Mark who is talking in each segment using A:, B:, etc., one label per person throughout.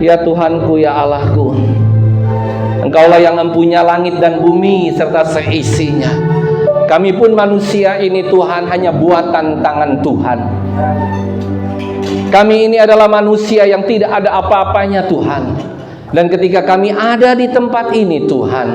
A: Ya Tuhanku, ya Allahku, Engkaulah yang mempunyai langit dan bumi serta seisinya. Kami pun manusia ini Tuhan, hanya buatan tangan Tuhan. Kami ini adalah manusia yang tidak ada apa-apanya Tuhan. Dan ketika kami ada di tempat ini Tuhan,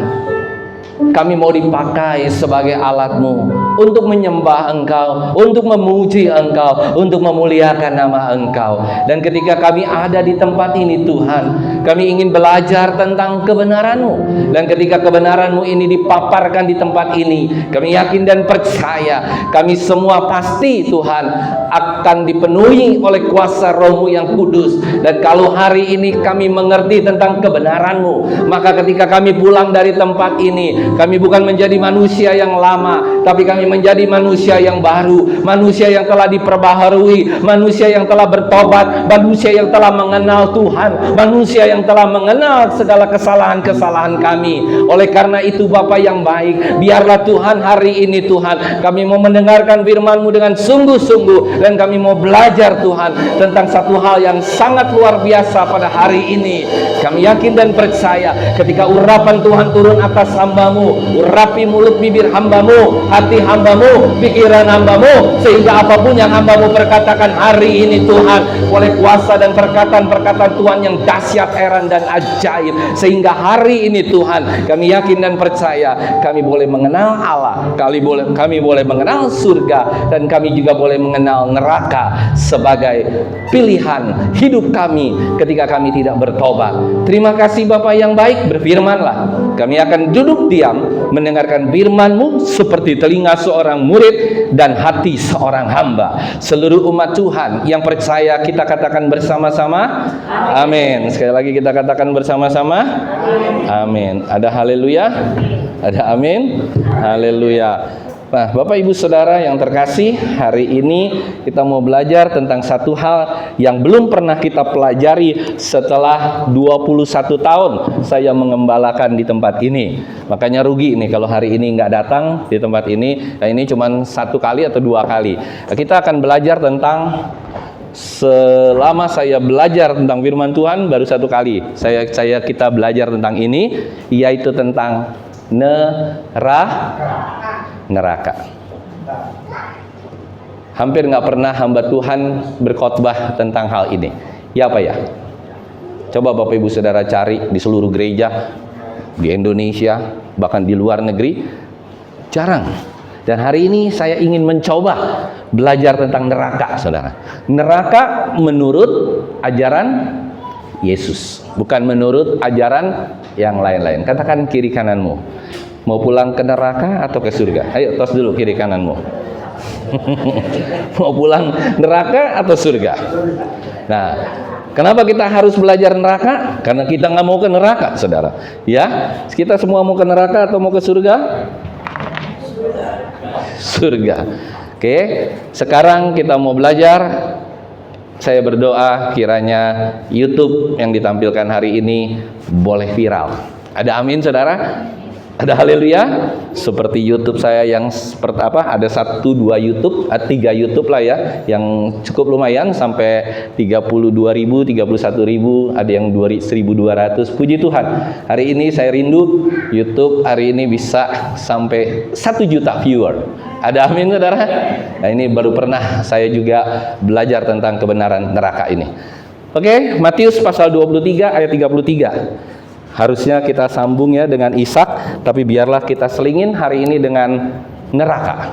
A: kami mau dipakai sebagai alat-Mu untuk menyembah Engkau, untuk memuji Engkau, untuk memuliakan nama Engkau. Dan ketika kami ada di tempat ini Tuhan, kami ingin belajar tentang kebenaran-Mu. Dan ketika kebenaran-Mu ini dipaparkan di tempat ini, kami yakin dan percaya kami semua pasti Tuhan akan dipenuhi oleh kuasa Roh-Mu yang kudus. Dan kalau hari ini kami mengerti tentang kebenaran-Mu, maka ketika kami pulang dari tempat ini, kami bukan menjadi manusia yang lama, tapi kami menjadi manusia yang baru, manusia yang telah diperbaharui, manusia yang telah bertobat, manusia yang telah mengenal Tuhan, manusia yang telah mengenal segala kesalahan-kesalahan kami. Oleh karena itu Bapa yang baik, biarlah Tuhan hari ini Tuhan, kami mau mendengarkan firman-Mu dengan sungguh-sungguh, dan kami mau belajar Tuhan tentang satu hal yang sangat luar biasa pada hari ini. Kami yakin dan percaya ketika urapan Tuhan turun atas hamba-Mu, urapi mulut bibir hamba-Mu, hati hamba-Mu, pikiran hamba-Mu, sehingga apapun yang hamba-Mu perkatakan hari ini Tuhan, oleh kuasa dan perkataan-perkataan Tuhan yang dahsyat, heran dan ajaib, sehingga hari ini Tuhan kami yakin dan percaya kami boleh mengenal Allah, kami boleh mengenal surga, dan kami juga boleh mengenal neraka sebagai pilihan hidup kami ketika kami tidak bertobat. Terima kasih Bapa yang baik, berfirmanlah. Kami akan duduk diam mendengarkan firman-Mu seperti telinga seorang murid dan hati seorang hamba. Seluruh umat Tuhan yang percaya kita katakan bersama-sama amin. Sekali lagi kita katakan bersama-sama amin. Ada haleluya? Ada amin? Haleluya. Nah, Bapak Ibu Saudara yang terkasih, hari ini kita mau belajar tentang satu hal yang belum pernah kita pelajari setelah 21 tahun saya mengembalakan di tempat ini. Makanya rugi nih kalau hari ini nggak datang di tempat ini. Nah, ini cuma 1 kali atau 2 kali. Nah, kita akan belajar tentang, selama saya belajar tentang firman Tuhan baru 1 kali kita belajar tentang ini, yaitu tentang neraka. Hampir nggak pernah hamba Tuhan berkhotbah tentang hal ini. Ya apa ya? Coba Bapak Ibu Saudara cari di seluruh gereja di Indonesia, bahkan di luar negeri, jarang. Dan hari ini saya ingin mencoba belajar tentang neraka, Saudara. Neraka menurut ajaran Yesus, bukan menurut ajaran yang lain-lain. Katakan kiri kananmu, mau pulang ke neraka atau ke surga? Ayo tos dulu kiri kananmu. Mau pulang neraka atau surga? Nah, kenapa kita harus belajar neraka? Karena kita nggak mau ke neraka, Saudara. Ya, kita semua mau ke neraka atau mau ke surga? Surga. Oke, sekarang kita mau belajar. Saya berdoa kiranya YouTube yang ditampilkan hari ini boleh viral. Ada amin, Saudara? Ada haleluya? Seperti YouTube saya yang seperti apa? Ada 1, 2 YouTube, 3 YouTube lah ya, yang cukup lumayan sampai 32.000, 31.000, ada yang 1.200. Puji Tuhan. Hari ini saya rindu YouTube hari ini bisa sampai 1 juta viewer. Ada amin, Saudara? Nah, ini baru pernah saya juga belajar tentang kebenaran neraka ini. Oke, Matius pasal 23 ayat 33. Harusnya kita sambung ya dengan Ishak, tapi biarlah kita selingin hari ini dengan neraka.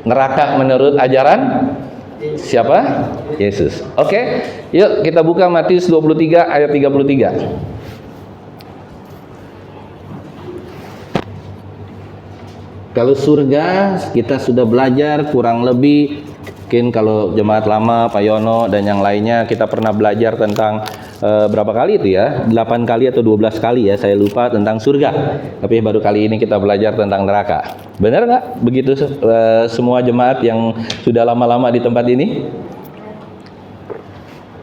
A: Neraka menurut ajaran siapa? Yesus. Oke, yuk kita buka Matius 23 ayat 33. Kalau surga kita sudah belajar kurang lebih, mungkin kalau jemaat lama, Pak Yono dan yang lainnya kita pernah belajar tentang berapa kali itu ya? 8 kali atau 12 kali ya, saya lupa, tentang surga. Tapi baru kali ini kita belajar tentang neraka. Benar nggak? Begitu semua jemaat yang sudah lama-lama di tempat ini?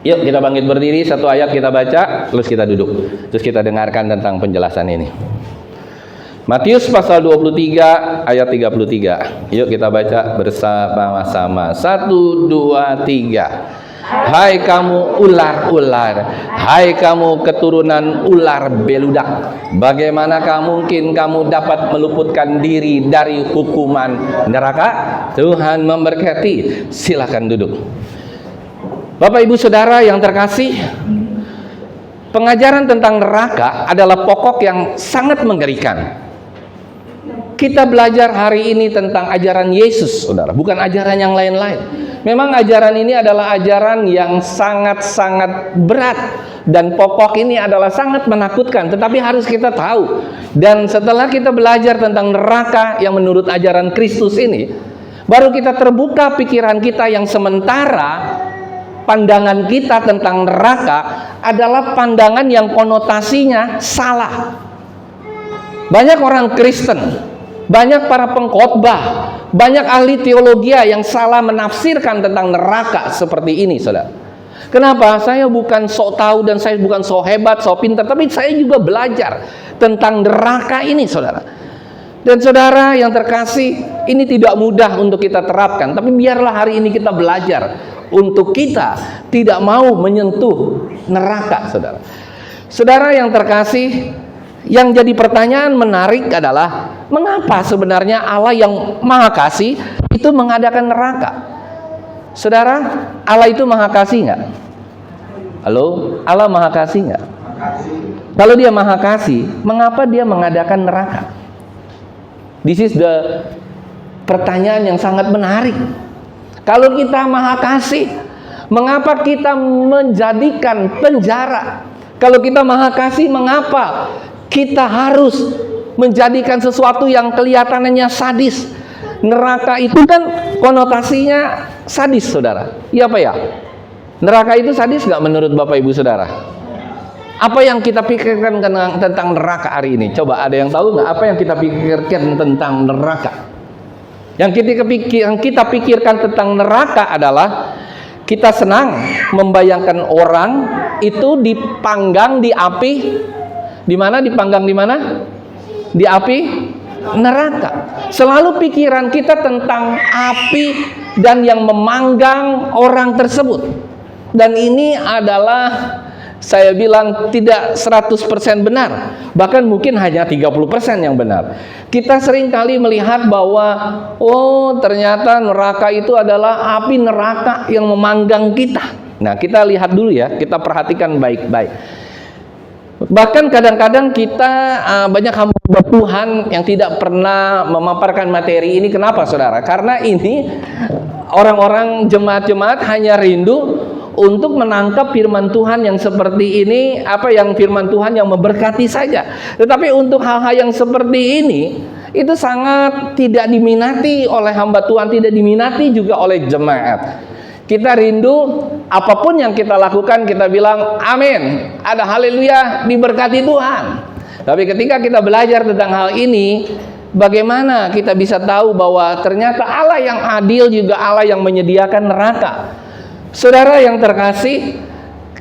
A: Yuk kita bangkit berdiri, 1 ayat kita baca, terus kita duduk. Terus kita dengarkan tentang penjelasan ini. Matius pasal 23 ayat 33. Yuk kita baca bersama-sama. 1, 2, 3. Hai kamu ular-ular, hai kamu keturunan ular beludak, bagaimanakah mungkin kamu dapat meluputkan diri dari hukuman neraka? Tuhan memberkati. Silakan duduk. Bapak Ibu Saudara yang terkasih, pengajaran tentang neraka adalah pokok yang sangat mengerikan. Kita belajar hari ini tentang ajaran Yesus, saudara, bukan ajaran yang lain-lain. Memang ajaran ini adalah ajaran yang sangat-sangat berat, dan pokok ini adalah sangat menakutkan, tetapi harus kita tahu. Dan setelah kita belajar tentang neraka yang menurut ajaran Kristus ini, baru kita terbuka pikiran kita yang sementara pandangan kita tentang neraka adalah pandangan yang konotasinya salah. Banyak orang Kristen, banyak para pengkhotbah, banyak ahli teologi yang salah menafsirkan tentang neraka seperti ini, saudara. Kenapa? Saya bukan sok tahu dan saya bukan sok hebat, sok pintar, tapi saya juga belajar tentang neraka ini, saudara. Dan saudara yang terkasih, ini tidak mudah untuk kita terapkan, tapi biarlah hari ini kita belajar untuk kita tidak mau menyentuh neraka, saudara. Saudara yang terkasih, yang jadi pertanyaan menarik adalah mengapa sebenarnya Allah yang Maha Kasih itu mengadakan neraka? Saudara, Allah itu Maha Kasih nggak? Halo, Allah Maha Kasih nggak? Kalau Dia Maha Kasih, mengapa Dia mengadakan neraka? This is the pertanyaan yang sangat menarik. Kalau kita Maha Kasih, mengapa kita menjadikan penjara? Kalau kita Maha Kasih, mengapa kita harus menjadikan sesuatu yang kelihatannya sadis? Neraka itu kan konotasinya sadis, saudara. Iya apa ya? Neraka itu sadis nggak menurut Bapak Ibu Saudara? Apa yang kita pikirkan tentang neraka hari ini? Coba ada yang tahu nggak apa yang kita pikirkan tentang neraka? Yang kita pikirkan tentang neraka adalah kita senang membayangkan orang itu dipanggang di api. Di mana dipanggang, di mana? Di api neraka. Selalu pikiran kita tentang api dan yang memanggang orang tersebut. Dan ini adalah, saya bilang, tidak 100% benar. Bahkan mungkin hanya 30% yang benar. Kita sering kali melihat bahwa oh, ternyata neraka itu adalah api neraka yang memanggang kita. Nah, kita lihat dulu ya, kita perhatikan baik-baik. Bahkan kadang-kadang kita banyak hamba Tuhan yang tidak pernah memaparkan materi ini. Kenapa, saudara? Karena ini orang-orang jemaat-jemaat hanya rindu untuk menangkap firman Tuhan yang seperti ini, apa yang firman Tuhan yang memberkati saja. Tetapi untuk hal-hal yang seperti ini, itu sangat tidak diminati oleh hamba Tuhan, tidak diminati juga oleh jemaat. Kita rindu apapun yang kita lakukan kita bilang amin, ada haleluya, diberkati Tuhan. Tapi ketika kita belajar tentang hal ini, bagaimana kita bisa tahu bahwa ternyata Allah yang adil juga Allah yang menyediakan neraka? Saudara yang terkasih,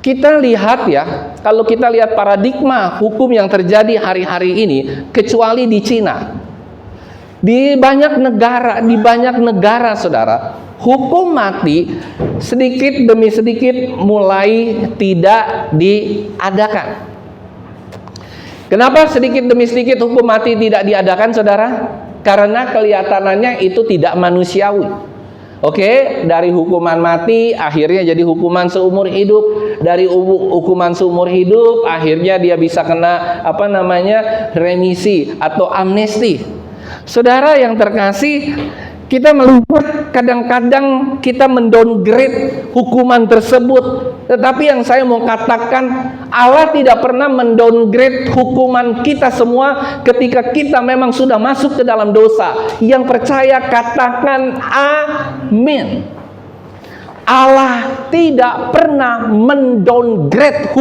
A: kita lihat ya, kalau kita lihat paradigma hukum yang terjadi hari-hari ini, kecuali di Cina, di banyak negara, saudara, hukum mati sedikit demi sedikit mulai tidak diadakan. Kenapa sedikit demi sedikit hukum mati tidak diadakan, saudara? Karena kelihatannya itu tidak manusiawi. Oke, dari hukuman mati akhirnya jadi hukuman seumur hidup. Dari hukuman seumur hidup akhirnya dia bisa kena remisi atau amnesti. Saudara yang terkasih, kita melihat kadang-kadang kita mendowngrade hukuman tersebut. Tetapi yang saya mau katakan, Allah tidak pernah mendowngrade hukuman kita semua ketika kita memang sudah masuk ke dalam dosa. Yang percaya katakan amin. Allah tidak pernah mendowngrade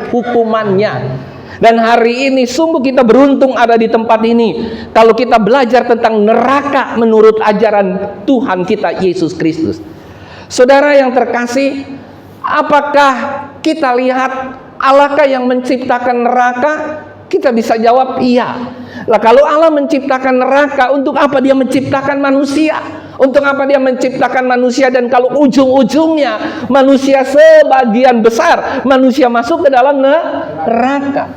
A: hukumannya. Dan hari ini sungguh kita beruntung ada di tempat ini. Kalau kita belajar tentang neraka menurut ajaran Tuhan kita Yesus Kristus. Saudara yang terkasih, apakah kita lihat Allahkah yang menciptakan neraka? Kita bisa jawab iya. Lah kalau Allah menciptakan neraka, untuk apa Dia menciptakan manusia? Untuk apa dia menciptakan manusia, dan kalau ujung-ujungnya manusia sebagian besar manusia masuk ke dalam neraka?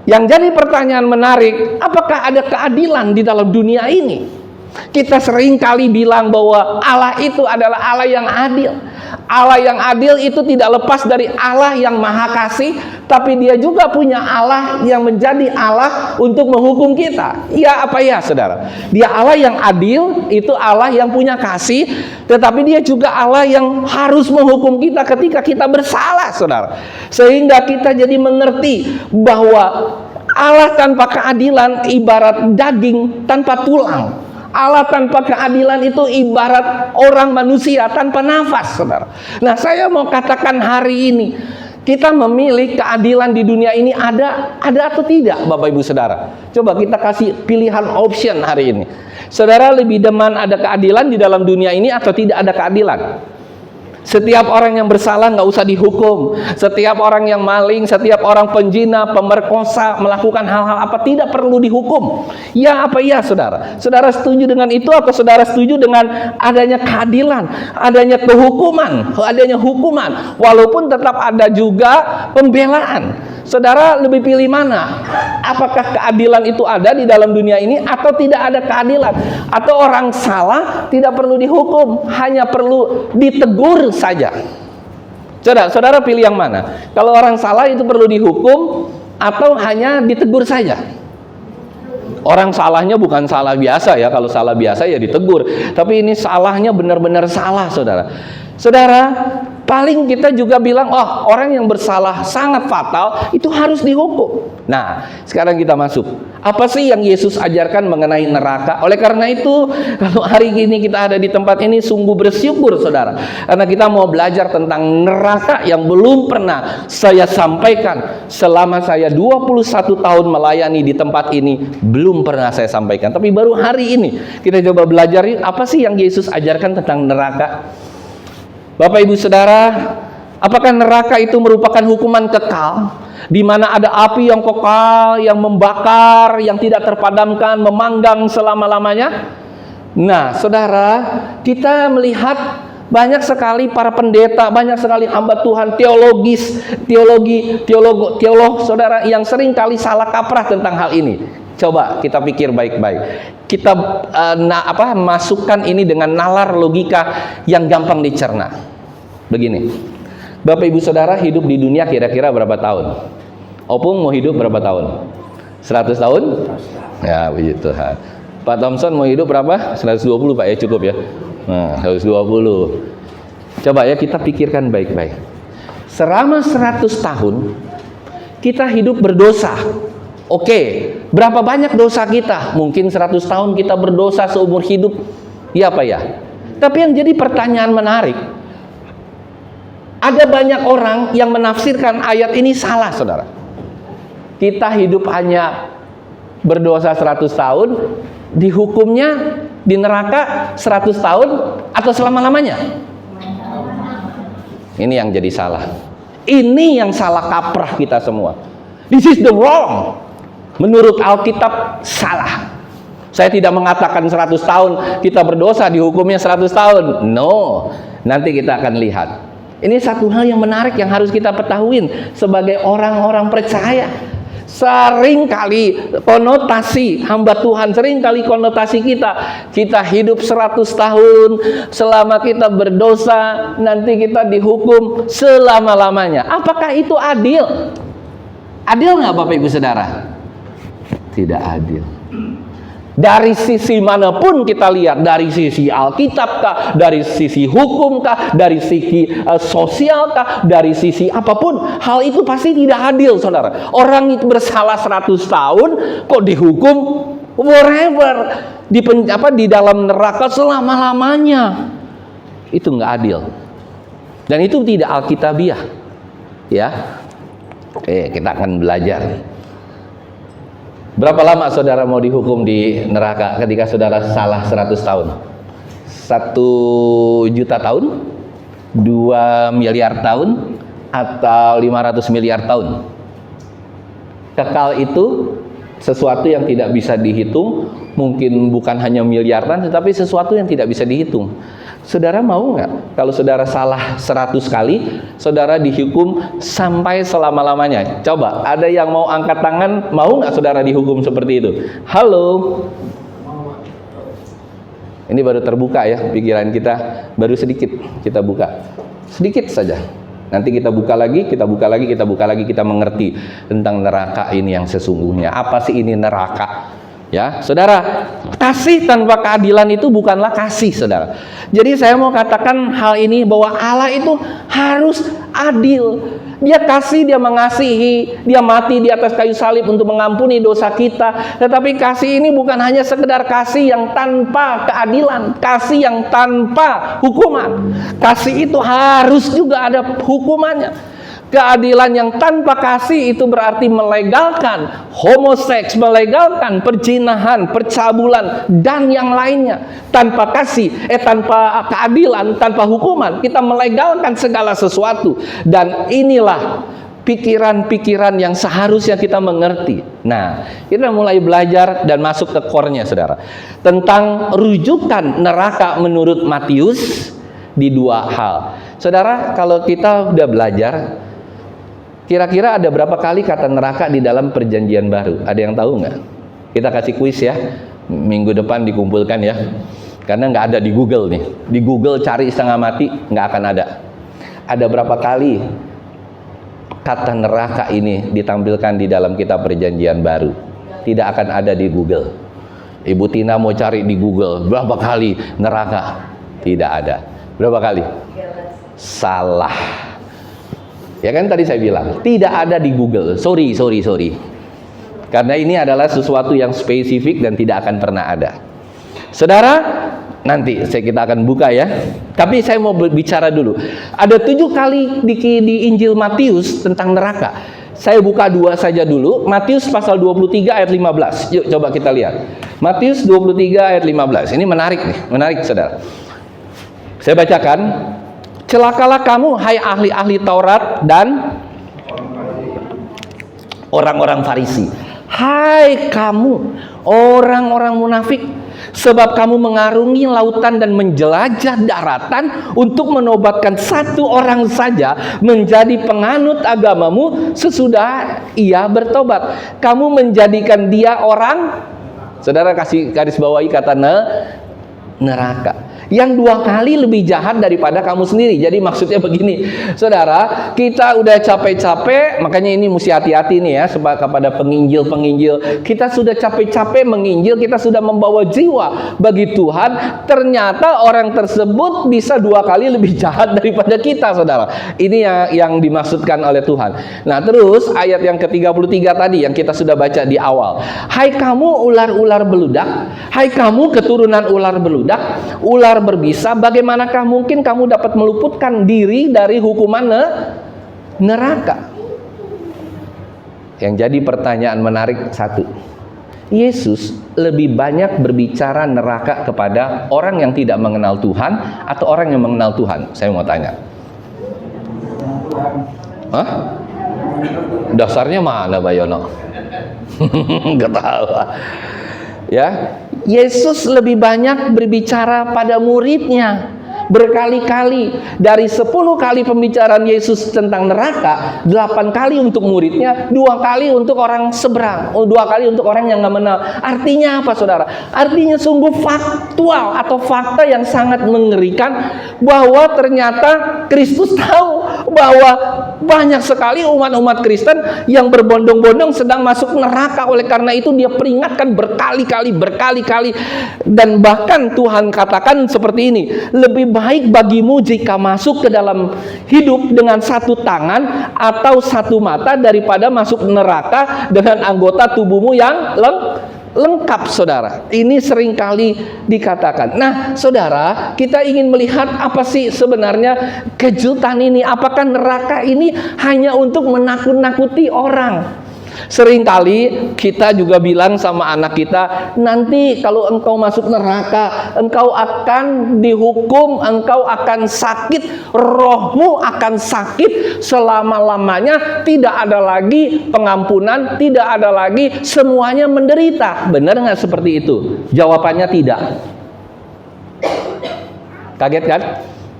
A: Yang jadi pertanyaan menarik, apakah ada keadilan di dalam dunia ini? Kita sering kali bilang bahwa Allah itu adalah Allah yang adil. Allah yang adil itu tidak lepas dari Allah yang maha kasih, tapi dia juga punya Allah yang menjadi Allah untuk menghukum kita. Ya apa ya saudara? Dia Allah yang adil, itu Allah yang punya kasih, tetapi dia juga Allah yang harus menghukum kita ketika kita bersalah, saudara. Sehingga kita jadi mengerti bahwa Allah tanpa keadilan ibarat daging tanpa tulang. Allah tanpa keadilan itu ibarat orang manusia tanpa nafas, saudara. Nah, saya mau katakan hari ini, kita memilih keadilan di dunia ini ada atau tidak, Bapak Ibu Saudara? Coba kita kasih pilihan option hari ini. Saudara lebih demen ada keadilan di dalam dunia ini atau tidak ada keadilan? Setiap orang yang bersalah nggak usah dihukum. Setiap orang yang maling, setiap orang penjina, pemerkosa, melakukan hal-hal apa tidak perlu dihukum. Ya apa ya saudara? Saudara setuju dengan itu atau saudara setuju dengan adanya keadilan, adanya kehukuman, adanya hukuman, walaupun tetap ada juga pembelaan? Saudara lebih pilih mana? Apakah keadilan itu ada di dalam dunia ini atau tidak ada keadilan? Atau orang salah tidak perlu dihukum, hanya perlu ditegur saja? Saudara pilih yang mana? Kalau orang salah itu perlu dihukum atau hanya ditegur saja? Orang salahnya bukan salah biasa ya. Kalau salah biasa ya ditegur, tapi ini salahnya benar-benar salah, saudara. Saudara, paling kita juga bilang, oh orang yang bersalah sangat fatal itu harus dihukum. Nah, sekarang kita masuk. Apa sih yang Yesus ajarkan mengenai neraka? Oleh karena itu, kalau hari ini kita ada di tempat ini sungguh bersyukur, saudara. Karena kita mau belajar tentang neraka yang belum pernah saya sampaikan selama saya 21 tahun melayani di tempat ini. Belum pernah saya sampaikan. Tapi baru hari ini kita coba belajar apa sih yang Yesus ajarkan tentang neraka. Bapak Ibu Saudara, apakah neraka itu merupakan hukuman kekal, di mana ada api yang kekal, yang membakar, yang tidak terpadamkan, memanggang selama-lamanya? Nah, saudara, kita melihat banyak sekali para pendeta, banyak sekali hamba Tuhan, teolog, saudara, yang sering kali salah kaprah tentang hal ini. Coba kita pikir baik-baik. Kita masukkan ini dengan nalar logika yang gampang dicerna. Begini, Bapak Ibu Saudara hidup di dunia kira-kira berapa tahun? Opung mau hidup berapa tahun? 100 tahun? Ya begitu. Pak Thompson mau hidup berapa? 120 Pak ya, cukup ya. Nah, 120. Coba ya kita pikirkan baik-baik. Selama 100 tahun kita hidup berdosa. Oke, berapa banyak dosa kita? Mungkin 100 tahun kita berdosa seumur hidup. Ya apa ya? Tapi yang jadi pertanyaan menarik, ada banyak orang yang menafsirkan ayat ini salah, saudara. Kita hidup hanya berdosa 100 tahun, dihukumnya di neraka 100 tahun atau selama-lamanya? Ini yang jadi salah. Ini yang salah kaprah kita semua. This is the wrong. Menurut Alkitab salah. Saya tidak mengatakan 100 tahun kita berdosa dihukumnya 100 tahun. No. Nanti kita akan lihat. Ini satu hal yang menarik yang harus kita ketahuin sebagai orang-orang percaya. Sering kali konotasi hamba Tuhan, sering kali konotasi kita hidup 100 tahun, selama kita berdosa nanti kita dihukum selama-lamanya. Apakah itu adil? Adil nggak Bapak Ibu Saudara? Tidak adil. Dari sisi manapun kita lihat, dari sisi Alkitab kah, dari sisi hukum kah, dari sisi sosial kah, dari sisi apapun, hal itu pasti tidak adil, saudara. Orang itu bersalah 100 tahun, kok dihukum forever, di dalam neraka selama-lamanya. Itu nggak adil. Dan itu tidak alkitabiah. Ya. Oke, kita akan belajar. Berapa lama saudara mau dihukum di neraka ketika saudara salah 100 tahun? 1 juta tahun? 2 miliar tahun? Atau 500 miliar tahun? Kekal itu Sesuatu yang tidak bisa dihitung, mungkin bukan hanya miliaran, tetapi sesuatu yang tidak bisa dihitung. Saudara mau nggak kalau saudara salah 100 kali, saudara dihukum sampai selama-lamanya? Coba, ada yang mau angkat tangan, mau nggak saudara dihukum seperti itu? Halo? Ini baru terbuka ya, pikiran kita baru sedikit kita buka. Sedikit saja. Nanti kita buka lagi, kita mengerti tentang neraka ini yang sesungguhnya. Apa sih ini neraka? Ya, saudara, kasih tanpa keadilan itu bukanlah kasih, saudara. Jadi saya mau katakan hal ini bahwa Allah itu harus adil. Dia kasih, dia mengasihi, dia mati di atas kayu salib untuk mengampuni dosa kita. Tetapi kasih ini bukan hanya sekedar kasih yang tanpa keadilan, kasih yang tanpa hukuman. Kasih itu harus juga ada hukumannya. Keadilan yang tanpa kasih itu berarti melegalkan homoseks, melegalkan perzinahan, percabulan, dan yang lainnya. Tanpa kasih, tanpa keadilan, tanpa hukuman, kita melegalkan segala sesuatu. Dan inilah pikiran-pikiran yang seharusnya kita mengerti. Nah, kita mulai belajar dan masuk ke core-nya, saudara. Tentang rujukan neraka menurut Matius di dua hal. Saudara, kalau kita udah belajar, kira-kira ada berapa kali kata neraka di dalam perjanjian baru? Ada yang tahu nggak? Kita kasih kuis ya. Minggu depan dikumpulkan ya. Karena nggak ada di Google nih. Di Google cari setengah mati, nggak akan ada. Ada berapa kali kata neraka ini ditampilkan di dalam kitab perjanjian baru? Tidak akan ada di Google. Ibu Tina mau cari di Google, berapa kali neraka? Tidak ada. Berapa kali? Salah. Ya kan tadi saya bilang, tidak ada di Google. Sorry. Karena ini adalah sesuatu yang spesifik dan tidak akan pernah ada. Saudara, nanti kita akan buka ya. Tapi saya mau bicara dulu. Ada 7 kali di Injil Matius tentang neraka. Saya buka 2 saja dulu. Matius pasal 23 ayat 15. Yuk coba kita lihat. Matius 23 ayat 15. Ini menarik nih, menarik saudara. Saya bacakan. Celakalah kamu, hai ahli-ahli Taurat dan orang-orang Farisi. Hai kamu, orang-orang munafik, sebab kamu mengarungi lautan dan menjelajah daratan untuk menobatkan satu orang saja menjadi penganut agamamu sesudah ia bertobat. Kamu menjadikan dia orang, saudara kasih garis bawahi kata neraka, yang 2 kali lebih jahat daripada kamu sendiri. Jadi maksudnya begini, saudara, kita udah capek-capek, makanya ini mesti hati-hati nih ya, sebab kepada penginjil, kita sudah capek-capek menginjil, kita sudah membawa jiwa bagi Tuhan, ternyata orang tersebut bisa 2 kali lebih jahat daripada kita, saudara. Ini yang dimaksudkan oleh Tuhan. Nah terus ayat yang ke-33 tadi yang kita sudah baca di awal. Hai kamu ular-ular beludak, hai kamu keturunan ular beludak, ular berbisa, bagaimanakah mungkin kamu dapat meluputkan diri dari hukuman neraka? Yang jadi pertanyaan menarik satu, Yesus lebih banyak berbicara neraka kepada orang yang tidak mengenal Tuhan atau orang yang mengenal Tuhan? Saya mau tanya. Hah? Dasarnya mana, Bayono? Gak tahu. Ya, Yesus lebih banyak berbicara pada muridnya. Berkali-kali, dari 10 kali pembicaraan Yesus tentang neraka, 8 kali untuk muridnya, 2 kali untuk orang seberang, 2 kali untuk orang yang nggak mengenal. Artinya apa, saudara? Artinya sungguh faktual atau fakta yang sangat mengerikan, bahwa ternyata Kristus tahu bahwa banyak sekali umat-umat Kristen yang berbondong-bondong sedang masuk neraka. Oleh karena itu dia peringatkan berkali-kali, dan bahkan Tuhan katakan seperti ini, lebih baik bagimu jika masuk ke dalam hidup dengan 1 tangan atau 1 mata daripada masuk neraka dengan anggota tubuhmu yang lengkap, saudara. Ini seringkali dikatakan. Nah, saudara, kita ingin melihat apa sih sebenarnya kejutan ini. Apakah neraka ini hanya untuk menakut-nakuti orang? Seringkali kita juga bilang sama anak kita, nanti kalau engkau masuk neraka, engkau akan dihukum, engkau akan sakit, rohmu akan sakit selama-lamanya, tidak ada lagi pengampunan, tidak ada lagi, semuanya menderita. Benar nggak seperti itu? Jawabannya tidak. Kaget kan?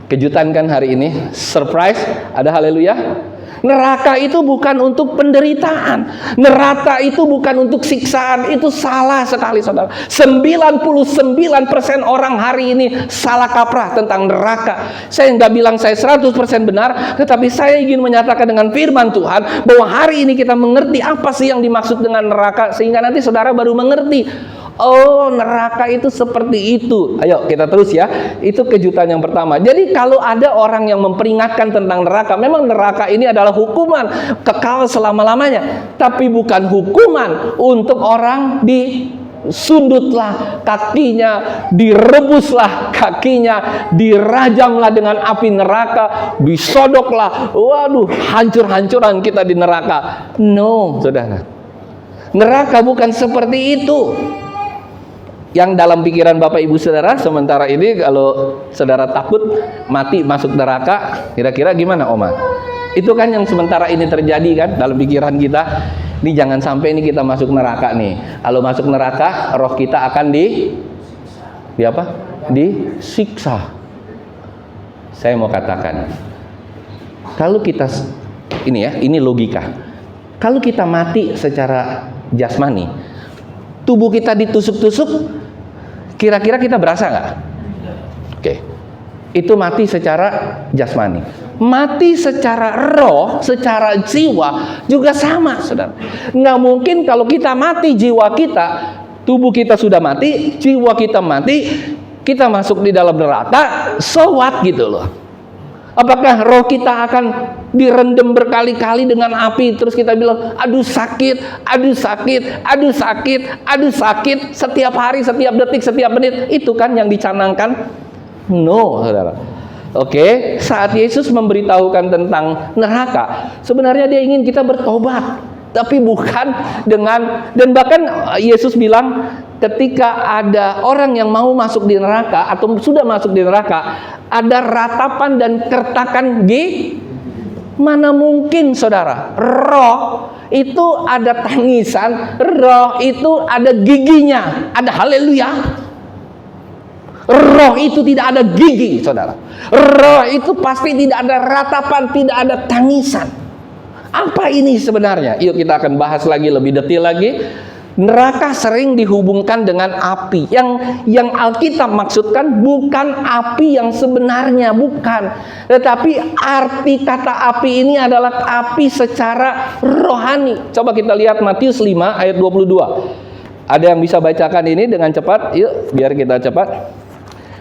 A: Kejutan kan hari ini? Surprise? Ada haleluya? Neraka itu bukan untuk penderitaan. Neraka itu bukan untuk siksaan. Itu salah sekali, saudara. 99% orang hari ini salah kaprah tentang neraka. Saya nggak bilang saya 100% benar, tetapi saya ingin menyatakan dengan firman Tuhan bahwa hari ini kita mengerti apa sih yang dimaksud dengan neraka, sehingga nanti saudara baru mengerti. Oh, neraka itu seperti itu. Ayo kita terus ya. Itu kejutan yang pertama. Jadi kalau ada orang yang memperingatkan tentang neraka, memang neraka ini adalah hukuman kekal selama-lamanya, tapi bukan hukuman untuk orang disundutlah kakinya, direbuslah kakinya, dirajamlah dengan api neraka, disodoklah. Waduh, hancur-hancuran kita di neraka. No, saudara. Neraka bukan seperti itu. Yang dalam pikiran Bapak Ibu Saudara sementara ini, kalau saudara takut mati masuk neraka, kira-kira gimana, Oma? Itu kan yang sementara ini terjadi kan dalam pikiran kita. Ini jangan sampai ini kita masuk neraka nih. Kalau masuk neraka, roh kita akan disiksa. Saya mau katakan, kalau kita ini logika. Kalau kita mati secara jasmani, tubuh kita ditusuk-tusuk, kira-kira kita berasa nggak? Oke. Itu mati secara jasmani. Mati secara roh, secara jiwa juga sama, saudara. Nggak mungkin kalau kita mati jiwa kita, tubuh kita sudah mati, jiwa kita mati, kita masuk di dalam neraka, so what gitu loh. Apakah roh kita akan direndam berkali-kali dengan api, terus kita bilang, aduh sakit, aduh sakit, aduh sakit, aduh sakit, setiap hari, setiap detik, setiap menit? Itu kan yang dicanangkan? No, saudara. Oke, saat Yesus memberitahukan tentang neraka, sebenarnya dia ingin kita bertobat, tapi bukan dengan, dan bahkan Yesus bilang, ketika ada orang yang mau masuk di neraka atau sudah masuk di neraka, ada ratapan dan kertakan mana mungkin, saudara. Roh itu ada tangisan, roh itu ada giginya. Ada haleluya. Roh itu tidak ada gigi, saudara. Roh itu pasti tidak ada ratapan, tidak ada tangisan. Apa ini sebenarnya? Yuk kita akan bahas lagi lebih detail lagi. Neraka sering dihubungkan dengan api. Yang Alkitab maksudkan bukan api yang sebenarnya, bukan. Tetapi arti kata api ini adalah api secara rohani. Coba kita lihat Matius 5 ayat 22. Ada yang bisa bacakan ini dengan cepat? Yuk, biar kita cepat.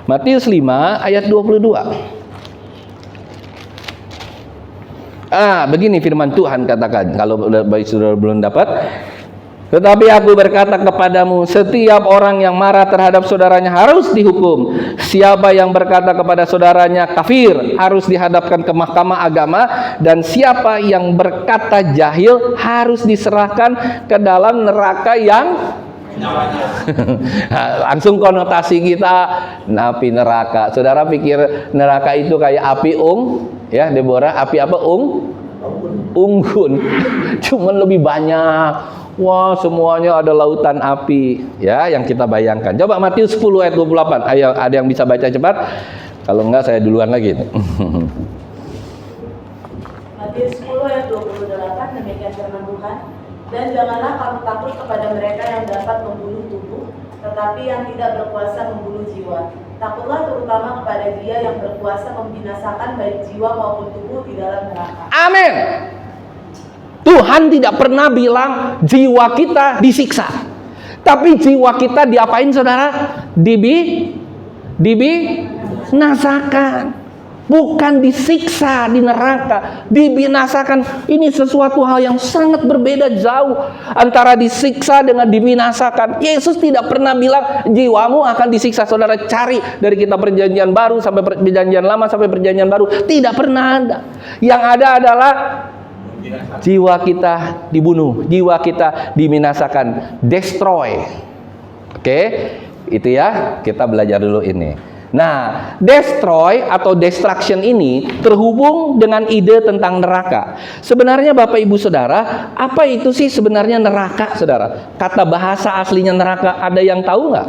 A: Matius 5 ayat 22. Begini firman Tuhan katakan. Kalau saudara belum dapat, tetapi aku berkata kepadamu, setiap orang yang marah terhadap saudaranya harus dihukum. Siapa yang berkata kepada saudaranya kafir harus dihadapkan ke mahkamah agama, dan siapa yang berkata jahil harus diserahkan ke dalam neraka yang langsung konotasi kita api neraka. Saudara pikir neraka itu kayak api ya Deborah, api apa? Unggun. Cuman lebih banyak. Wah, semuanya ada lautan api, ya, yang kita bayangkan. Coba Matius 10 ayat 28. Ayo, ada yang bisa baca cepat? Kalau enggak, saya duluan lagi.
B: Matius 10 ayat 28, demikian firman Tuhan. Dan janganlah kamu takut kepada mereka yang dapat membunuh tubuh, tetapi yang tidak berkuasa membunuh jiwa. Takutlah terutama kepada Dia yang berkuasa membinasakan baik jiwa maupun tubuh di dalam neraka. Amin.
A: Tuhan tidak pernah bilang jiwa kita disiksa, tapi jiwa kita diapain, saudara? Dibinasakan, bukan disiksa di neraka, dibinasakan. Ini sesuatu hal yang sangat berbeda jauh antara disiksa dengan dibinasakan. Yesus tidak pernah bilang jiwamu akan disiksa. Saudara cari dari kitab perjanjian baru sampai perjanjian lama sampai perjanjian baru, tidak pernah ada. Yang ada adalah jiwa kita dibunuh, jiwa kita dibinasakan, destroy. Oke, itu ya, kita belajar dulu ini. Nah, destroy atau destruction ini terhubung dengan ide tentang neraka. Sebenarnya Bapak Ibu Saudara, apa itu sih sebenarnya neraka, Saudara? Kata bahasa aslinya neraka, ada yang tahu nggak?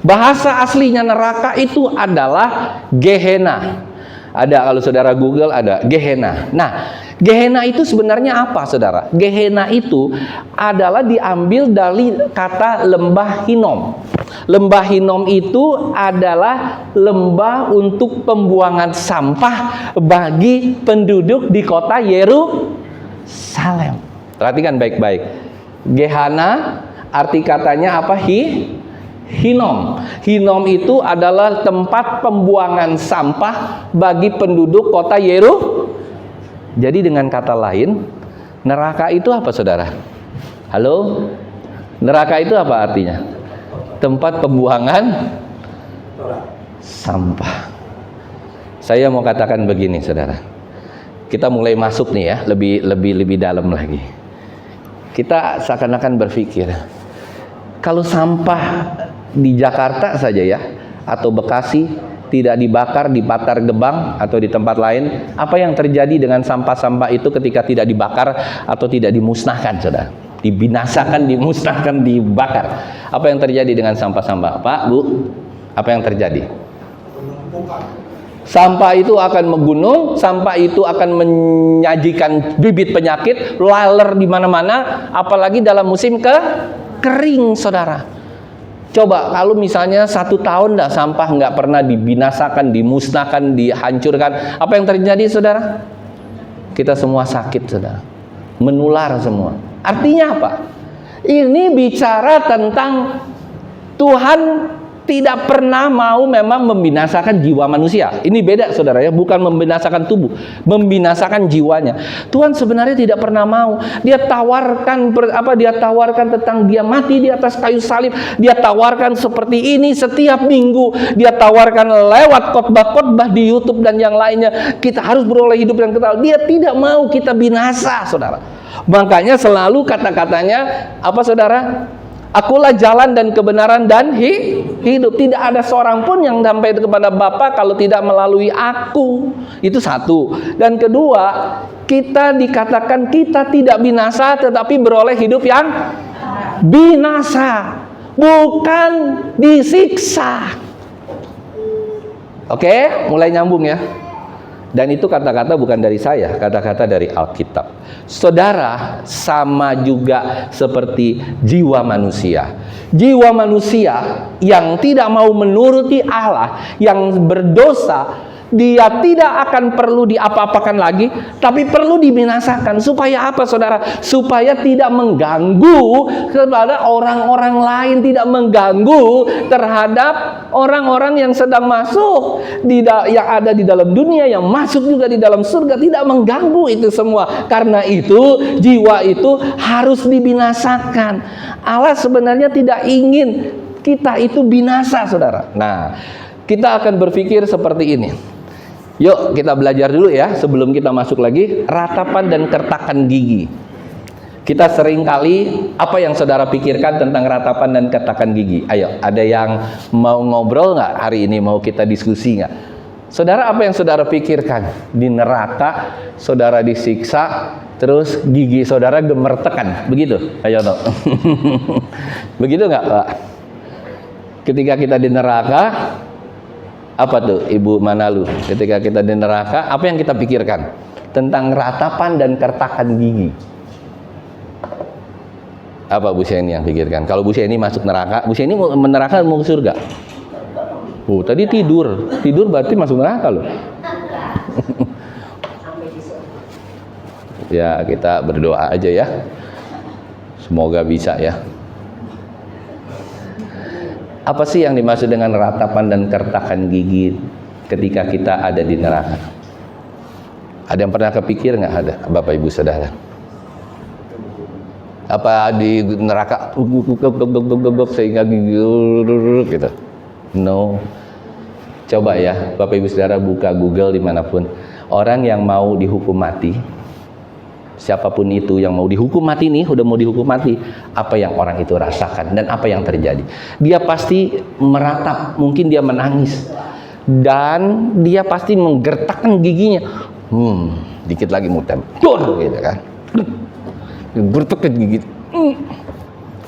A: Bahasa aslinya neraka itu adalah Gehenna. Ada, kalau saudara Google ada Gehenna. Nah, Gehenna itu sebenarnya apa, saudara? Gehenna itu adalah diambil dari kata lembah Hinnom. Lembah Hinnom itu adalah lembah untuk pembuangan sampah bagi penduduk di kota Yerusalem. Perhatikan baik-baik. Gehenna arti katanya apa? Hinnom. Hinnom itu adalah tempat pembuangan sampah bagi penduduk kota Yerusalem. Jadi dengan kata lain, neraka itu apa, saudara? Halo? Neraka itu apa artinya? Tempat pembuangan sampah. Saya mau katakan begini, saudara. Kita mulai masuk nih ya, lebih dalam lagi. Kita seakan-akan berpikir, kalau sampah di Jakarta saja ya, atau Bekasi tidak dibakar di Patar Gebang atau di tempat lain, apa yang terjadi dengan sampah-sampah itu ketika tidak dibakar atau tidak dimusnahkan, saudara? Dibinasakan, dimusnahkan, dibakar. Apa yang terjadi dengan sampah-sampah, Pak, Bu? Apa yang terjadi? Sampah itu akan menggunung, sampah itu akan menyajikan bibit penyakit, laler di mana-mana, apalagi dalam musim kering, saudara. Coba kalau misalnya 1 tahun sampah nggak pernah dibinasakan, dimusnahkan, dihancurkan, apa yang terjadi, saudara? Kita semua sakit, saudara. Menular semua. Artinya apa? Ini bicara tentang Tuhan tidak pernah mau memang membinasakan jiwa manusia. Ini beda, saudara ya, bukan membinasakan tubuh, membinasakan jiwanya. Tuhan sebenarnya tidak pernah mau. Dia tawarkan Dia tawarkan tentang dia mati di atas kayu salib. Dia tawarkan seperti ini setiap minggu. Dia tawarkan lewat khotbah-khotbah di YouTube dan yang lainnya. Kita harus beroleh hidup yang kekal. Dia tidak mau kita binasa, saudara. Makanya selalu kata-katanya apa, saudara? Akulah jalan dan kebenaran dan hidup. Tidak ada seorang pun yang sampai kepada Bapa kalau tidak melalui aku. Itu satu. Dan kedua, kita dikatakan kita tidak binasa tetapi beroleh hidup yang binasa, bukan disiksa. Oke, mulai nyambung ya. Dan itu kata-kata bukan dari saya, kata-kata dari Alkitab. Saudara, sama juga seperti jiwa manusia. Jiwa manusia yang tidak mau menuruti Allah, yang berdosa, dia tidak akan perlu diapa-apakan lagi, tapi perlu dibinasakan. Supaya apa, saudara? Supaya tidak mengganggu kepada orang-orang lain, tidak mengganggu terhadap orang-orang yang sedang masuk yang ada di dalam dunia, yang masuk juga di dalam surga, tidak mengganggu itu semua. Karena itu jiwa itu harus dibinasakan. Allah sebenarnya tidak ingin kita itu binasa, saudara. Nah, kita akan berpikir seperti ini. Yuk kita belajar dulu ya, sebelum kita masuk lagi, ratapan dan kertakan gigi. Kita sering kali, apa yang saudara pikirkan tentang ratapan dan kertakan gigi? Ayo, ada yang mau ngobrol nggak hari ini? Mau kita diskusi nggak? Saudara, apa yang saudara pikirkan? Di neraka, saudara disiksa, terus gigi saudara gemertekan, begitu? Ayo dong. Begitu nggak, Pak? Ketika kita di neraka, apa tuh Ibu Manalu? Ketika kita di neraka, apa yang kita pikirkan? Tentang ratapan dan kertakan gigi. Apa Bu Seni yang pikirkan? Kalau Bu Seni masuk neraka, Bu Seni mau neraka mau ke surga? Tadi tidur berarti masuk neraka loh. Ya, kita berdoa aja ya. Semoga bisa ya. Apa sih yang dimaksud dengan ratapan dan kertakan gigi ketika kita ada di neraka? Ada yang pernah kepikir nggak? Ada, Bapak Ibu Saudara? Apa di neraka sehingga gigi gitu? No. Coba ya, Bapak Ibu Saudara buka Google dimanapun. Orang yang mau dihukum mati, siapapun itu yang mau dihukum mati nih, udah mau dihukum mati, apa yang orang itu rasakan dan apa yang terjadi. Dia pasti meratap, mungkin dia menangis, dan dia pasti menggertakkan giginya. Dikit lagi mau tembak, gitu kan. Gertakkan gigi.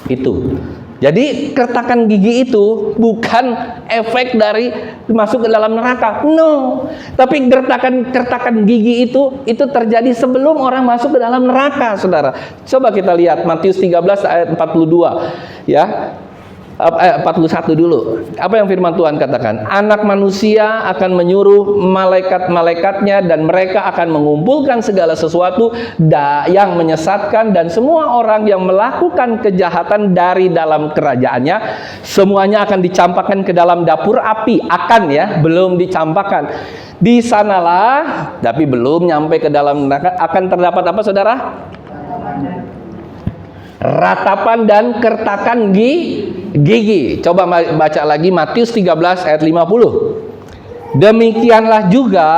A: Itu. Jadi kertakan gigi itu bukan efek dari masuk ke dalam neraka. No. Tapi gertakan gigi itu terjadi sebelum orang masuk ke dalam neraka, Saudara. Coba kita lihat Matius 13 ayat 42, ya. 41 dulu. Apa yang firman Tuhan katakan? Anak manusia akan menyuruh malaikat-malaikatnya dan mereka akan mengumpulkan segala sesuatu yang menyesatkan dan semua orang yang melakukan kejahatan dari dalam kerajaannya, semuanya akan dicampakkan ke dalam dapur api. Akan, ya, belum dicampakkan. Di sanalah, tapi belum nyampe ke dalam neraka, akan terdapat apa, Saudara? Ratapan dan kertakan gigi. Coba baca lagi Matius 13 ayat 50. Demikianlah juga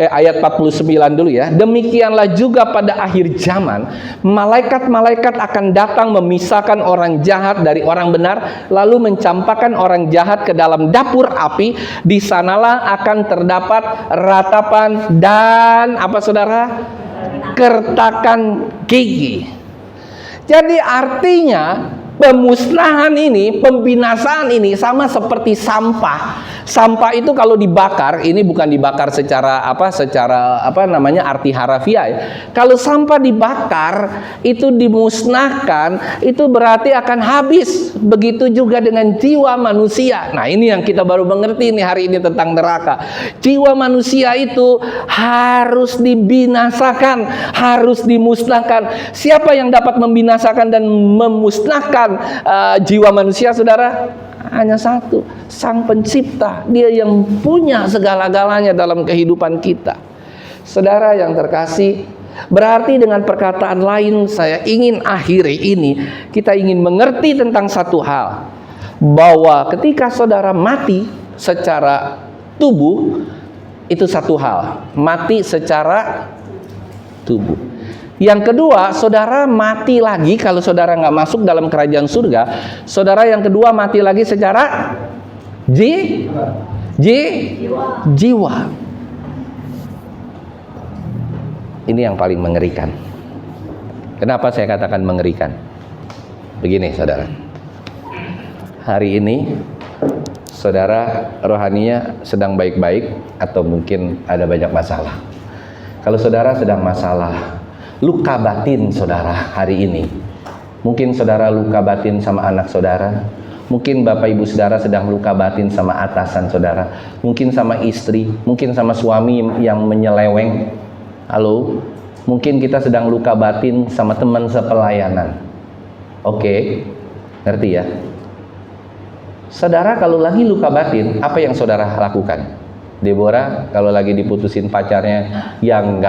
A: ayat 49 dulu ya. Demikianlah juga pada akhir zaman malaikat-malaikat akan datang memisahkan orang jahat dari orang benar, lalu mencampakkan orang jahat ke dalam dapur api. Di sanalah akan terdapat ratapan dan apa, Saudara? Kertakan gigi. Jadi artinya pemusnahan ini, pembinasaan ini sama seperti sampah. Sampah itu kalau dibakar, ini bukan dibakar secara arti harafiah ya. Kalau sampah dibakar, itu dimusnahkan, itu berarti akan habis. Begitu juga dengan jiwa manusia. Nah, ini yang kita baru mengerti nih hari ini tentang neraka. Jiwa manusia itu harus dibinasakan, harus dimusnahkan. Siapa yang dapat membinasakan dan memusnahkan jiwa manusia, Saudara? Hanya satu, Sang Pencipta. Dia yang punya segala-galanya dalam kehidupan kita. Saudara yang terkasih, berarti dengan perkataan lain saya ingin akhiri ini, kita ingin mengerti tentang satu hal, bahwa ketika saudara mati secara tubuh, itu satu hal, mati secara tubuh. Yang kedua, saudara mati lagi kalau saudara nggak masuk dalam kerajaan surga. Saudara yang kedua mati lagi secara jiwa. Ini yang paling mengerikan. Kenapa saya katakan mengerikan? Begini, saudara. Hari ini saudara rohaninya sedang baik-baik atau mungkin ada banyak masalah. Kalau saudara sedang masalah luka batin saudara hari ini, mungkin saudara luka batin sama anak saudara, mungkin bapak ibu saudara sedang luka batin sama atasan saudara, mungkin sama istri, mungkin sama suami yang menyeleweng. Halo, mungkin kita sedang luka batin sama teman sepelayanan. Oke, ngerti ya? Saudara kalau lagi luka batin, apa yang saudara lakukan? Deborah kalau lagi diputusin pacarnya yang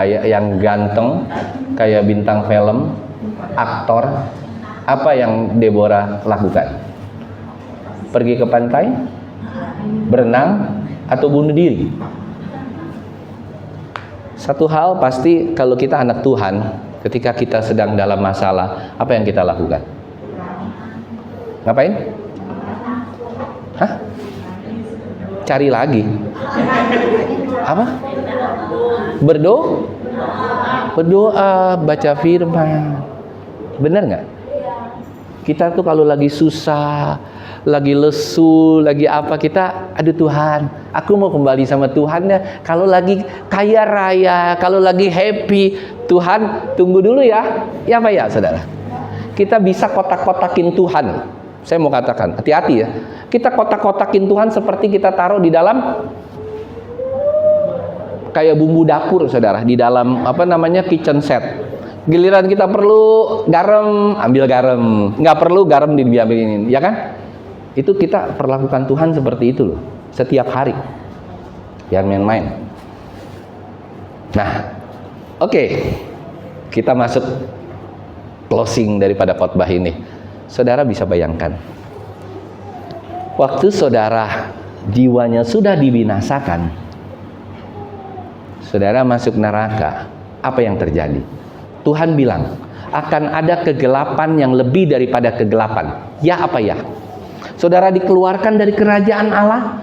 A: ganteng kayak bintang film, aktor, apa yang Deborah lakukan? Pergi ke pantai, berenang, atau bunuh diri? Satu hal pasti, kalau kita anak Tuhan, ketika kita sedang dalam masalah, apa yang kita lakukan? Ngapain? Hah? Cari lagi. Apa? Berdoa, baca firman. Benar nggak? Kita tuh kalau lagi susah, lagi lesu, lagi apa, kita, aduh Tuhan, aku mau kembali sama Tuhan ya. Kalau lagi kaya raya, kalau lagi happy, Tuhan tunggu dulu ya. Ya apa ya, saudara? Kita bisa kotak-kotakin Tuhan. Saya mau katakan, hati-hati ya. Kita kotak-kotakin Tuhan seperti kita taruh di dalam kayak bumbu dapur, saudara, di dalam kitchen set. Giliran kita perlu garam, ambil garam. Nggak perlu garam diambilin, ya kan? Itu kita perlakukan Tuhan seperti itu loh, setiap hari. Jangan main-main. Nah, oke. Kita masuk closing daripada khotbah ini. Saudara bisa bayangkan, waktu saudara jiwanya sudah dibinasakan, saudara masuk neraka, apa yang terjadi? Tuhan bilang akan ada kegelapan yang lebih daripada kegelapan. Ya apa ya? Saudara dikeluarkan dari kerajaan Allah,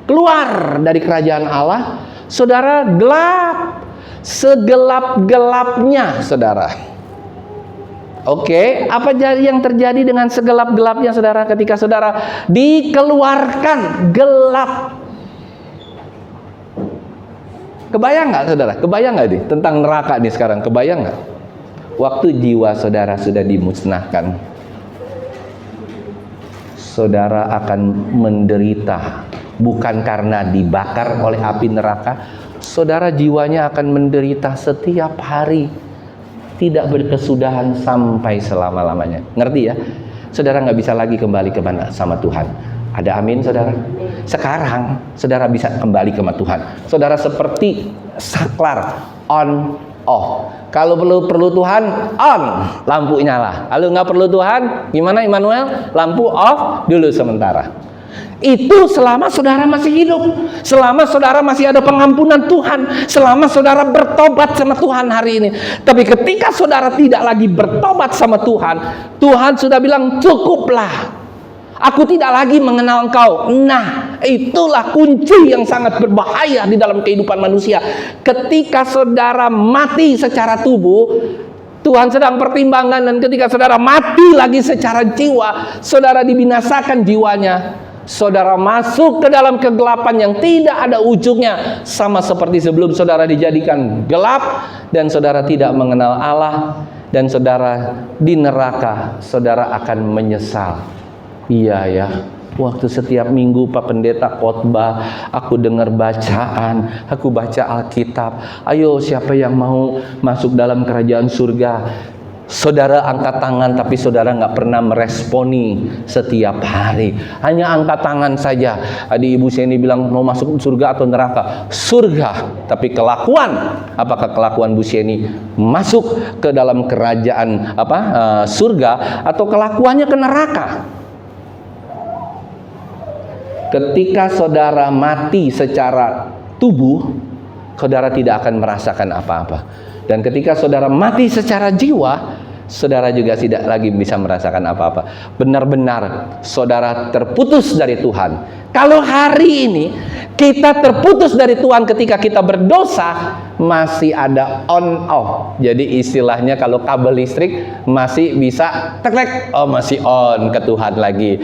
A: keluar dari kerajaan Allah, saudara gelap, segelap-gelapnya saudara. Oke, apa yang terjadi dengan segelap-gelapnya saudara ketika saudara dikeluarkan gelap? Kebayang nggak saudara? Kebayang nggak nih tentang neraka nih sekarang? Kebayang nggak? Waktu jiwa saudara sudah dimusnahkan, saudara akan menderita. Bukan karena dibakar oleh api neraka, saudara jiwanya akan menderita setiap hari, tidak berkesudahan sampai selama-lamanya. Ngerti ya? Saudara nggak bisa lagi kembali kemana sama Tuhan. Ada amin saudara? Sekarang saudara bisa kembali ke Tuhan. Saudara seperti saklar, on, off. Kalau perlu Tuhan, on, lampu nyala. Kalau nggak perlu Tuhan, gimana Immanuel? Lampu off dulu sementara. Itu selama saudara masih hidup, selama saudara masih ada pengampunan Tuhan, selama saudara bertobat sama Tuhan hari ini. Tapi ketika saudara tidak lagi bertobat sama Tuhan, Tuhan sudah bilang cukuplah. Aku tidak lagi mengenal engkau. Nah, itulah kunci yang sangat berbahaya di dalam kehidupan manusia. Ketika saudara mati secara tubuh, Tuhan sedang pertimbangkan, dan ketika saudara mati lagi secara jiwa, saudara dibinasakan jiwanya. Saudara masuk ke dalam kegelapan yang tidak ada ujungnya, sama seperti sebelum saudara dijadikan gelap dan saudara tidak mengenal Allah, dan saudara di neraka, saudara akan menyesal. Iya ya, waktu setiap minggu Pak Pendeta khotbah, aku dengar bacaan, aku baca Alkitab. Ayo siapa yang mau masuk dalam kerajaan surga? Saudara angkat tangan, tapi saudara nggak pernah meresponi setiap hari. Hanya angkat tangan saja. Tadi Ibu Seni bilang mau masuk surga atau neraka? Surga. Tapi kelakuan, apakah kelakuan Bu Seni masuk ke dalam kerajaan surga, atau kelakuannya ke neraka? Ketika saudara mati secara tubuh, saudara tidak akan merasakan apa-apa. Dan ketika saudara mati secara jiwa, saudara juga tidak lagi bisa merasakan apa-apa. Benar-benar saudara terputus dari Tuhan. Kalau hari ini kita terputus dari Tuhan ketika kita berdosa, masih ada on off. Jadi istilahnya kalau kabel listrik masih bisa teklek, oh masih on ke Tuhan lagi.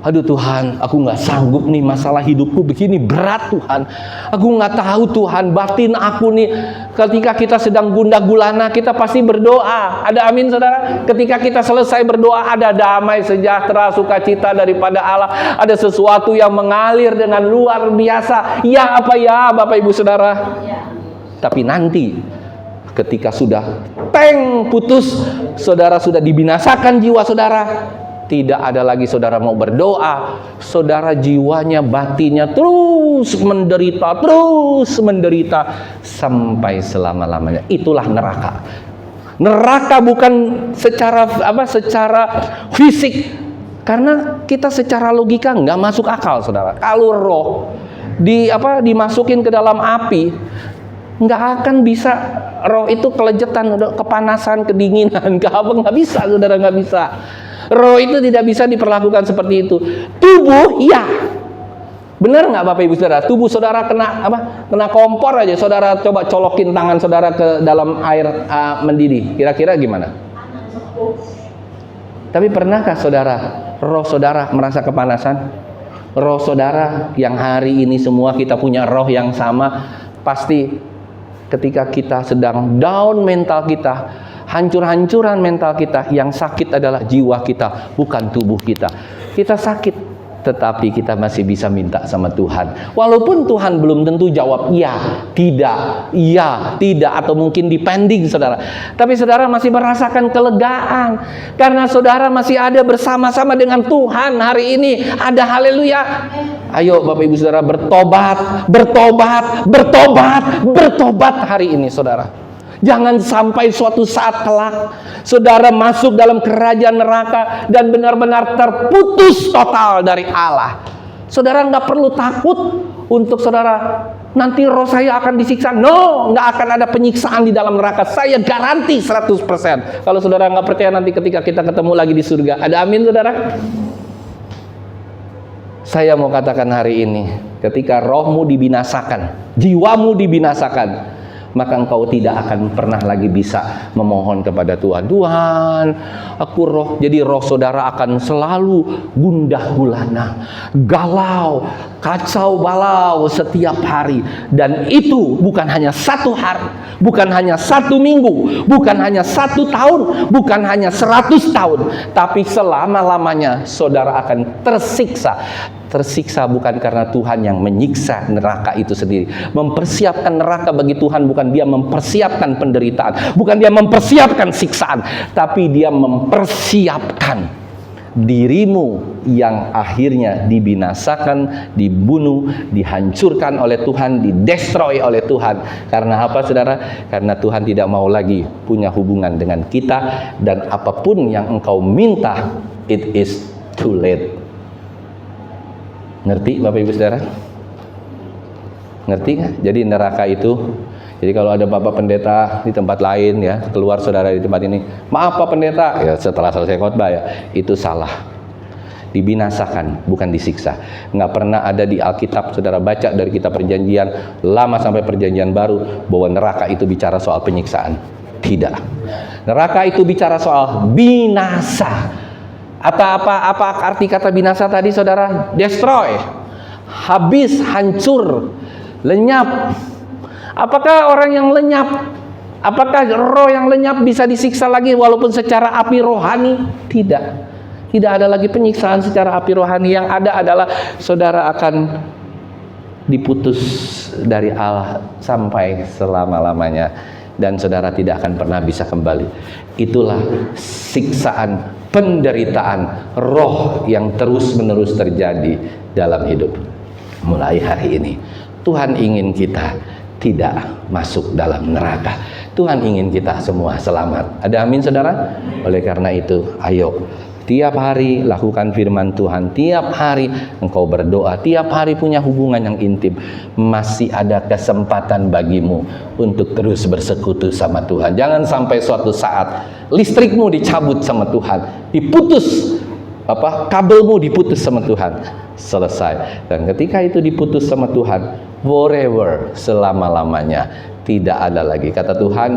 A: Aduh Tuhan, aku nggak sanggup nih, masalah hidupku begini berat Tuhan. Aku nggak tahu Tuhan, batin aku nih. Ketika kita sedang gundah gulana, kita pasti berdoa. Ada amin saudara? Ketika kita selesai berdoa, ada damai, sejahtera, sukacita daripada Allah. Ada sesuatu yang mengalir dengan luar biasa. Ya apa ya Bapak Ibu Saudara? Ya. Tapi nanti ketika sudah putus, saudara sudah dibinasakan jiwa saudara. Tidak ada lagi saudara mau berdoa, saudara jiwanya, batinnya terus menderita sampai selama-lamanya. Itulah neraka. Neraka bukan secara fisik, karena kita secara logika nggak masuk akal saudara. Kalau roh dimasukin ke dalam api, nggak akan bisa roh itu kelejetan, kepanasan, kedinginan, nggak bisa saudara, nggak bisa. Roh itu tidak bisa diperlakukan seperti itu. Tubuh, ya. Benar nggak Bapak Ibu Saudara? Tubuh saudara kena kompor aja, saudara coba colokin tangan saudara ke dalam air mendidih. Kira-kira gimana? Tapi pernahkah saudara, roh saudara merasa kepanasan? Roh saudara yang hari ini semua kita punya roh yang sama, pasti ketika kita sedang down mental kita, hancur-hancuran mental kita, yang sakit adalah jiwa kita, bukan tubuh kita. Kita sakit, tetapi kita masih bisa minta sama Tuhan. Walaupun Tuhan belum tentu jawab ya, tidak, atau mungkin depending saudara. Tapi saudara masih merasakan kelegaan, karena saudara masih ada bersama-sama dengan Tuhan hari ini. Ada haleluya. Ayo Bapak Ibu Saudara, bertobat hari ini saudara. Jangan sampai suatu saat kelak saudara masuk dalam kerajaan neraka dan benar-benar terputus total dari Allah. Saudara nggak perlu takut untuk saudara nanti roh saya akan disiksa. No, nggak akan ada penyiksaan di dalam neraka. Saya garanti 100%. Kalau saudara nggak percaya, nanti ketika kita ketemu lagi di surga. Ada amin, saudara? Saya mau katakan hari ini, ketika rohmu dibinasakan, jiwamu dibinasakan, maka engkau tidak akan pernah lagi bisa memohon kepada Tuhan. Tuhan, aku roh. Jadi roh saudara akan selalu gundah gulana, galau, kacau balau setiap hari. Dan itu bukan hanya 1 hari, bukan hanya 1 minggu, bukan hanya 1 tahun, bukan hanya 100 tahun, tapi selama-lamanya saudara akan tersiksa. Tersiksa bukan karena Tuhan yang menyiksa neraka itu sendiri. Mempersiapkan neraka bagi Tuhan bukan dia mempersiapkan penderitaan, bukan dia mempersiapkan siksaan, tapi dia mempersiapkan dirimu yang akhirnya dibinasakan, dibunuh, dihancurkan oleh Tuhan, didestroy oleh Tuhan. Karena apa, saudara? Karena Tuhan tidak mau lagi punya hubungan dengan kita, dan apapun yang engkau minta, it is too late. Ngerti Bapak Ibu Saudara? Ngerti nggak? Jadi neraka itu, jadi kalau ada Bapak Pendeta di tempat lain ya, keluar saudara di tempat ini, maaf Pak Pendeta, ya setelah selesai khotbah ya, itu salah. Dibinasakan, bukan disiksa. Nggak pernah ada di Alkitab, saudara baca dari kitab Perjanjian Lama sampai Perjanjian Baru, bahwa neraka itu bicara soal penyiksaan. Tidak. Neraka itu bicara soal binasa. Apa arti kata binasa tadi, saudara? Destroy, habis, hancur, lenyap. Apakah orang yang lenyap, apakah roh yang lenyap bisa disiksa lagi walaupun secara api rohani? Tidak. Tidak ada lagi penyiksaan secara api rohani. Yang ada adalah saudara akan diputus dari Allah sampai selama-lamanya, dan saudara tidak akan pernah bisa kembali. Itulah siksaan, penderitaan roh yang terus-menerus terjadi dalam hidup. Mulai hari ini Tuhan ingin kita tidak masuk dalam neraka. Tuhan ingin kita semua selamat. Ada amin, saudara? Oleh karena itu, ayo tiap hari lakukan firman Tuhan, tiap hari engkau berdoa, tiap hari punya hubungan yang intim. Masih ada kesempatan bagimu untuk terus bersekutu sama Tuhan. Jangan sampai suatu saat listrikmu dicabut sama Tuhan, diputus, kabelmu diputus sama Tuhan, selesai. Dan ketika itu diputus sama Tuhan, forever, selama-lamanya, tidak ada lagi. Kata Tuhan,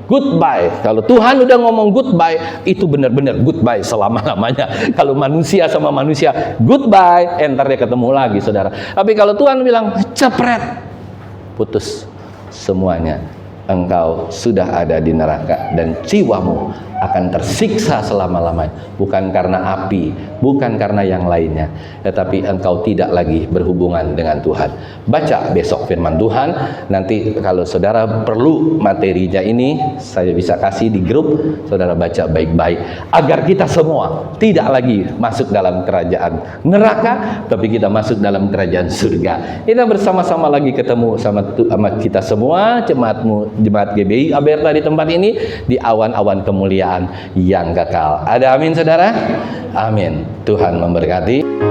A: goodbye. Kalau Tuhan udah ngomong goodbye, itu benar-benar goodbye selama-lamanya. Kalau manusia sama manusia, goodbye, entar dia ketemu lagi, saudara. Tapi kalau Tuhan bilang cepret, putus semuanya. Engkau sudah ada di neraka, dan jiwamu akan tersiksa selama-lamanya. Bukan karena api, bukan karena yang lainnya, tetapi engkau tidak lagi berhubungan dengan Tuhan. Baca besok firman Tuhan. Nanti kalau saudara perlu materinya ini, saya bisa kasih di grup. Saudara baca baik-baik, agar kita semua tidak lagi masuk dalam kerajaan neraka, tapi kita masuk dalam kerajaan surga. Kita bersama-sama lagi ketemu sama kita semua, jemaat GBI Aberta di tempat ini, di awan-awan kemuliaan yang kekal. Ada amin, saudara? Amin. Tuhan memberkati.